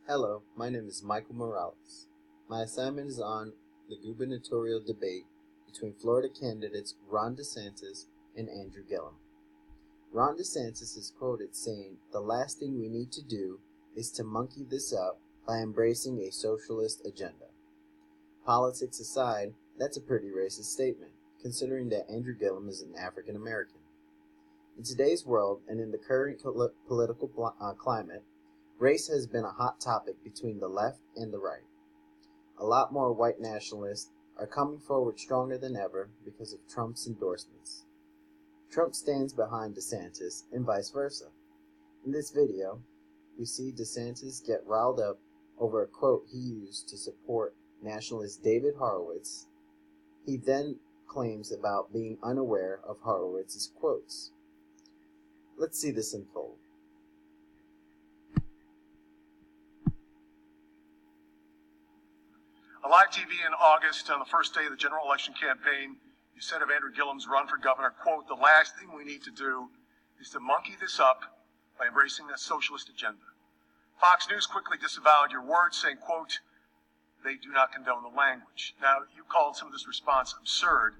Hello, my name is Michael Morales. My assignment is on the Gubernatorial Debate between Florida candidates Ron DeSantis and Andrew Gillum. Ron DeSantis is quoted saying, "The last thing we need to do is to monkey this up by embracing a socialist agenda." Politics aside, that's a pretty racist statement, considering that Andrew Gillum is an African American. In today's world, and in the current political climate, race has been a hot topic between the left and the right. A lot more white nationalists are coming forward stronger than ever because of Trump's endorsements. Trump stands behind DeSantis and vice versa. In this video, we see DeSantis get riled up over a quote he used to support nationalist David Horowitz. He then claims about being unaware of Horowitz's quotes. Let's see this unfold. On live TV in August, on the first day of the general election campaign, you said of Andrew Gillum's run for governor, quote, "The last thing we need to do is to monkey this up by embracing a socialist agenda." Fox News quickly disavowed your words, saying, quote, "They do not condone the language." Now, you called some of this response absurd.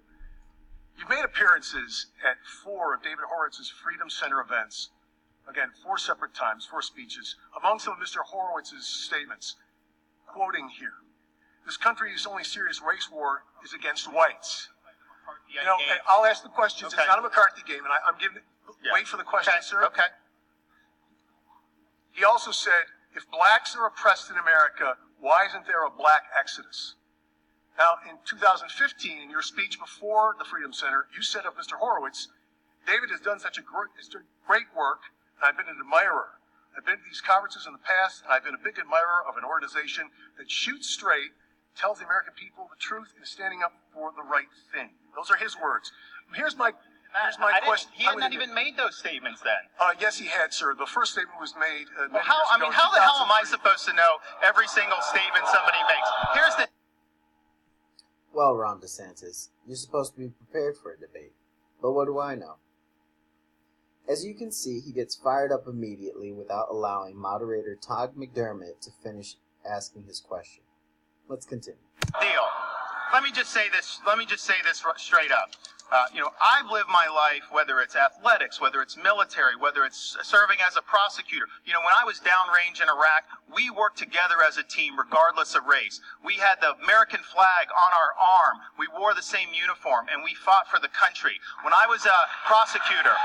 You've made appearances at 4 of David Horowitz's Freedom Center events. Again, 4 separate times, 4 speeches. Among some of Mr. Horowitz's statements, quoting here, "This country's only serious race war is against whites." You know, I'll ask the questions. Okay. It's not a McCarthy game, and I'm giving it. Yeah. Wait for the question, okay, sir. Okay. He also said, "If blacks are oppressed in America, why isn't there a black exodus?" Now, in 2015, in your speech before the Freedom Center, you said of Mr. Horowitz, "David has done such a great work, and I've been an admirer. I've been to these conferences in the past, and I've been a big admirer of an organization that shoots straight, tells the American people the truth, and is standing up for the right thing." Those are his words. Here's my question. He had not even made those statements then. Yes, he had, sir. The first statement was made. Well, how the hell am I supposed to know every single statement somebody makes? Here's the. Well, Ron DeSantis, you're supposed to be prepared for a debate. But what do I know? As you can see, he gets fired up immediately without allowing moderator Todd McDermott to finish asking his question. Let's continue. Deal. Let me just say this straight up. I've lived my life, whether it's athletics, whether it's military, whether it's serving as a prosecutor. When I was downrange in Iraq, we worked together as a team regardless of race. We had the American flag on our arm. We wore the same uniform, and we fought for the country. When I was a prosecutor,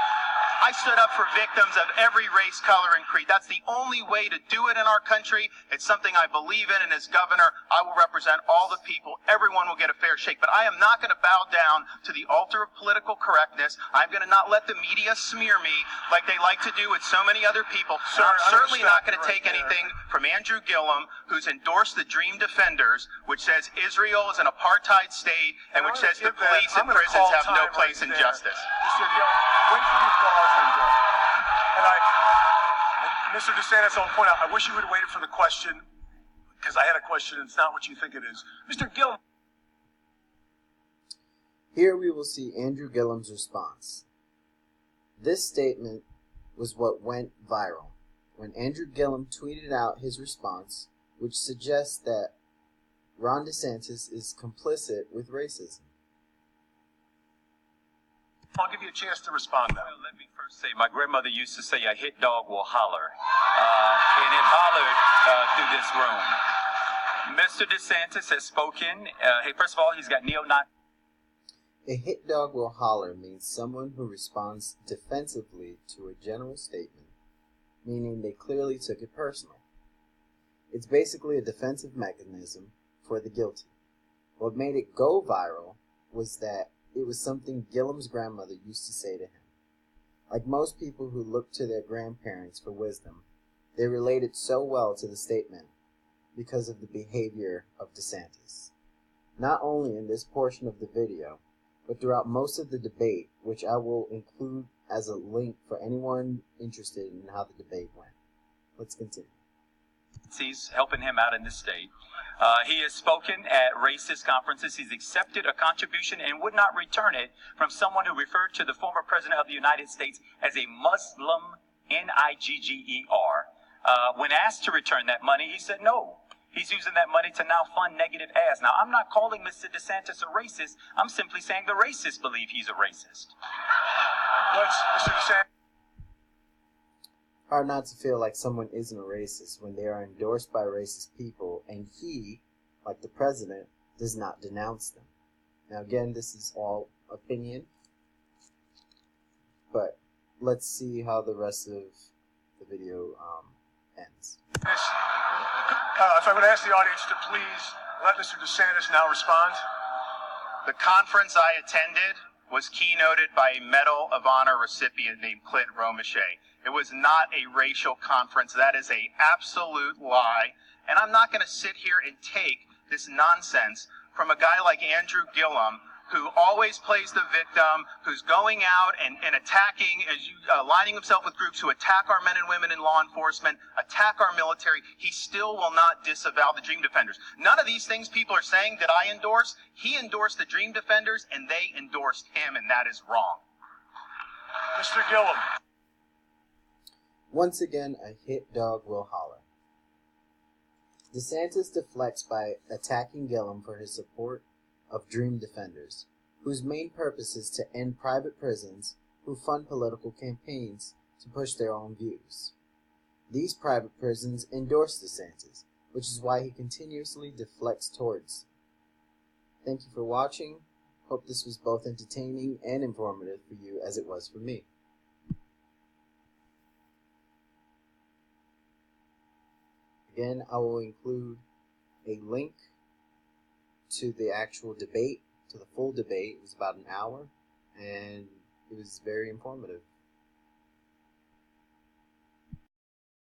I stood up for victims of every race, color, and creed. That's the only way to do it in our country. It's something I believe in, and as governor, I will represent all the people. Everyone will get a fair shake. But I am not going to bow down to the altar of political correctness. I'm going to not let the media smear me like they like to do with so many other people. Sir, I'm certainly not going to take anything from Andrew Gillum, who's endorsed the Dream Defenders, which says Israel is an apartheid state, and which says the police and prisons have no place in justice. Mr. Gillum, wait for the applause. And Mr. DeSantis, I'll point out, I wish you would have waited for the question, because I had a question, and it's not what you think it is. Mr. Gillum. Here we will see Andrew Gillum's response. This statement was what went viral when Andrew Gillum tweeted out his response, which suggests that Ron DeSantis is complicit with racism. I'll give you a chance to respond now. Well, let me first say, my grandmother used to say, "A hit dog will holler," and it hollered through this room. Mr. DeSantis has spoken. First of all, he's got neo-Nazi. A hit dog will holler means someone who responds defensively to a general statement, meaning they clearly took it personal. It's basically a defensive mechanism for the guilty. What made it go viral was that it was something Gillum's grandmother used to say to him. Like most people who look to their grandparents for wisdom, they related so well to the statement because of the behavior of DeSantis. Not only in this portion of the video, but throughout most of the debate, which I will include as a link for anyone interested in how the debate went. Let's continue. He's helping him out in this state. He has spoken at racist conferences. He's accepted a contribution and would not return it from someone who referred to the former president of the United States as a Muslim, Nigger. When asked to return that money, he said no. He's using that money to now fund negative ads. Now, I'm not calling Mr. DeSantis a racist. I'm simply saying the racists believe he's a racist. Mr. DeSantis. Hard not to feel like someone isn't a racist when they are endorsed by racist people and he, like the president, does not denounce them. Now again, this is all opinion, but let's see how the rest of the video ends. If I would ask the audience to please let Mr. DeSantis now respond. The conference I attended was keynoted by a Medal of Honor recipient named Clint Romeshay. It was not a racial conference. That is an absolute lie. And I'm not going to sit here and take this nonsense from a guy like Andrew Gillum, who always plays the victim, who's going out and attacking, lining himself with groups who attack our men and women in law enforcement, attack our military. He still will not disavow the Dream Defenders. None of these things people are saying that I endorse. He endorsed the Dream Defenders, and they endorsed him, and that is wrong. Mr. Gillum. Once again, a hit dog will holler. DeSantis deflects by attacking Gillum for his support of Dream Defenders, whose main purpose is to end private prisons who fund political campaigns to push their own views. These private prisons endorse DeSantis, which is why he continuously deflects towards. Thank you for watching. Hope this was both entertaining and informative for you as it was for me. Again, I will include a link to the actual debate, to the full debate. It was about an hour, and it was very informative.